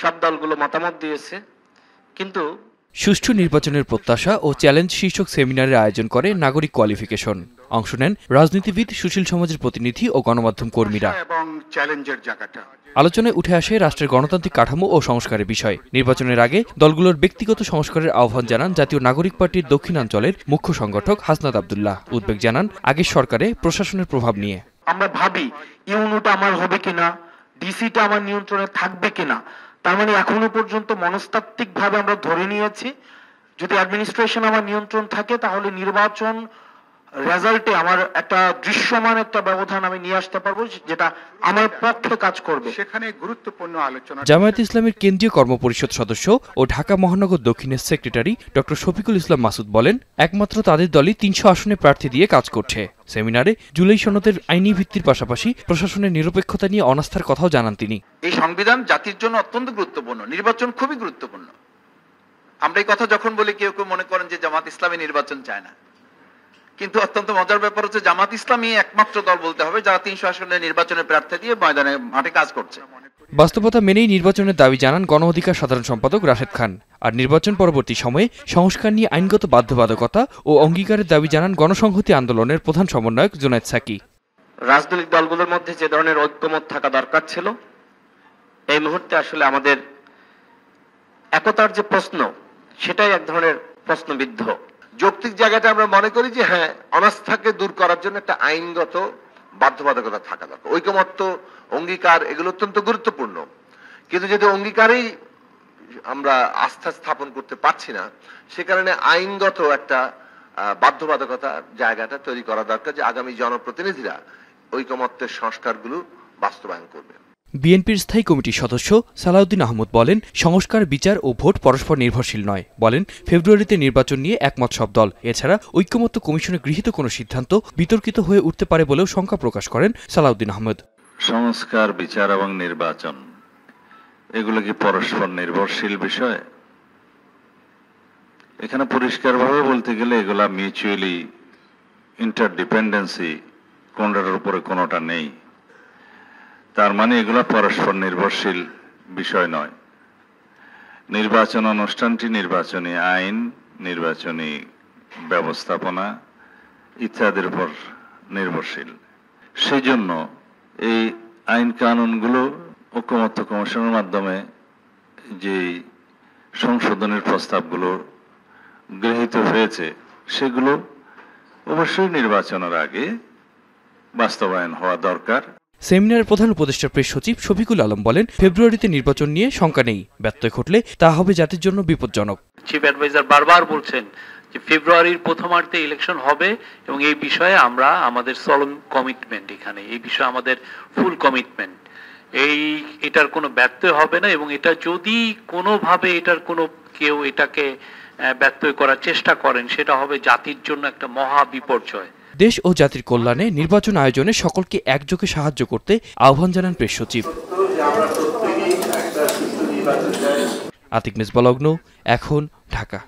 সব দলগুলো মতামত দিয়েছে, কিন্তু সুষ্ঠু নির্বাচনের প্রত্যাশা ও চ্যালেঞ্জ শীর্ষক সেমিনারের আয়োজন করে নাগরিক কোয়ালিফিকেশন। অংশ নেন রাজনীতিবিদ, সুশীল সমাজের প্রতিনিধি ও গণমাধ্যম কর্মীরা। আলোচনায় উঠে আসে রাষ্ট্রের গণতান্ত্রিক কাঠামো ও সংস্কারের বিষয়। নির্বাচনের আগে দলগুলোর ব্যক্তিগত সংস্কারের আহ্বান জানান জাতীয় নাগরিক পার্টির দক্ষিণাঞ্চলের মুখ্য সংগঠক হাসনাত আব্দুল্লাহ। উদ্বেগ জানান আগের সরকারে প্রশাসনের প্রভাব নিয়ে। আমরা ভাবি ইউনুটা আমার হবে কিনা, ডিসিটা আমার নিয়ন্ত্রণে থাকবে কিনা। তার মানে এখনো পর্যন্ত মনস্তাত্ত্বিক ভাবে আমরা ধরে নিয়েছি যদি অ্যাডমিনিস্ট্রেশন আমার নিয়ন্ত্রণ থাকে তাহলে নির্বাচন রেজাল্টে আমার একটা দৃশ্যমান একটা ব্যবধান আমি নিয়ে আসতে পারবো, যেটা আমার পক্ষে কাজ করবে। সেখানে গুরুত্বপূর্ণ আলোচনা। জামায়াত ইসলামের কেন্দ্রীয় কর্মপরিষদ সদস্য ও ঢাকা মহানগর দক্ষিণের সেক্রেটারি ডক্টর শফিকুল ইসলাম মাসুদ বলেন, একমাত্র তাদের দলই ৩০০ আসনে প্রার্থী দিয়ে কাজ করছে। সেমিনারে জুলাই সনদের আইনি ভিত্তির পাশাপাশি প্রশাসনের নিরপেক্ষতা নিয়ে অনাস্থার কথাও জানান তিনি। এই সংবিধান জাতির জন্য অত্যন্ত গুরুত্বপূর্ণ, নির্বাচন খুবই গুরুত্বপূর্ণ। আমরা এই কথা যখন বলি কেউ কেউ মনে করেন যে জামাত ইসলামী নির্বাচন চায় না, কিন্তু অত্যন্ত মজার ব্যাপার হচ্ছে জামাত ইসলামী একমাত্র দল বলতে হবে যারা ৩০০ আসনের নির্বাচনের প্রার্থী দিয়ে ময়দানে মাঠে কাজ করছে। বাস্তবতা মেনেই নির্বাচনের দাবি জানান গণ অধিকার সাধারণ সম্পাদক রাশেদ খান। আর নির্বাচন পরবর্তী সময়ে সংস্কার নিয়ে আইনগত বাধ্যবাধকতা ও অঙ্গীকারের দাবি জানান গণসংহতি আন্দোলনের প্রধান সমন্বয়ক জুনায়েদ সাকি। রাজনৈতিক দলগুলোর মধ্যে যে ধরনের ঐক্যমত থাকা দরকার ছিল, এই মুহূর্তে আসলে আমাদের একতার যে প্রশ্ন, সেটাই এক ধরনের প্রশ্নবিদ্ধ। যৌক্তিক জায়গাটা আমরা মনে করি যে হ্যাঁ, অনাস্থাকে দূর করার জন্য একটা আইনগত বাধ্যবাধকতা থাকা দরকার। ঐকমত্য, অঙ্গীকার এগুলো অত্যন্ত গুরুত্বপূর্ণ, কিন্তু যদি অঙ্গীকারেই আমরা আস্থা স্থাপন করতে পারছি না, সে কারণে আইনগত একটা বাধ্যবাধকতার জায়গাটা তৈরি করা দরকার যে আগামী জনপ্রতিনিধিরা ঐকমত্যের সংস্কারগুলো বাস্তবায়ন করবে। বিএনপির স্থায়ী কমিটির সদস্য সালাউদ্দিন আহমদ বলেন, সংস্কার, বিচার ও ভোট পরস্পর নির্ভরশীল নয়। বলেন, ফেব্রুয়ারিতে নির্বাচন নিয়ে একমত সব দল। এছাড়া ঐক্যমত্য কমিশনে গৃহীত কোনো সিদ্ধান্ত বিতর্কিত হয়ে উঠতে পারে বলেও শঙ্কা প্রকাশ করেন সালাউদ্দিন আহমদ। সংস্কার, বিচার এবং নির্বাচন এগুলো কি পরস্পর নির্ভরশীল বিষয়? এখানে পরিষ্কারভাবে বলতে গেলে এগুলা মিউচুয়ালি ইন্টারডিপেন্ডেন্সি, কোনটার উপরে কোনোটা নেই। তার মানে এগুলো পরস্পর নির্ভরশীল বিষয় নয়। নির্বাচন অনুষ্ঠানটি নির্বাচনী আইন, নির্বাচনী ব্যবস্থাপনা ইত্যাদির উপর নির্ভরশীল। সেই জন্য এই আইন কানুনগুলো ঐকমত্য কমিশনের মাধ্যমে যে সংশোধনের প্রস্তাবগুলো গৃহীত হয়েছে সেগুলো অবশ্যই নির্বাচনের আগে বাস্তবায়ন হওয়া দরকার। সেমিনারের প্রধান উপদেষ্টা প্রেস সচিব শফিকুল আলম বলেন, ফেব্রুয়ারিতে নির্বাচন নিয়ে শঙ্কা নেই। ব্যত্যয় ঘটলে তা হবে জাতির জন্য বিপজ্জনক। চিফ অ্যাডভাইজার বারবার বলছেন যে ফেব্রুয়ারির প্রথমার্ধে ইলেকশন হবে এবং এই বিষয়ে আমরা আমাদের সলম কমিটমেন্ট, এখানে এই বিষয়ে আমাদের ফুল কমিটমেন্ট। এটার কোনো ব্যত্যয় হবে না এবং এটা যদি কোনোভাবে এটার কোনো কেউ এটাকে ব্যত্যয় করার চেষ্টা করেন, সেটা হবে জাতির জন্য একটা মহা বিপর্যয়। দেশ ও জাতির কল্যাণে নির্বাচন আয়োজনে সকলকে একযোগে সাহায্য করতে আহ্বান জানান প্রেস সচিব। আতিক মেজবাহ, এখন ঢাকা।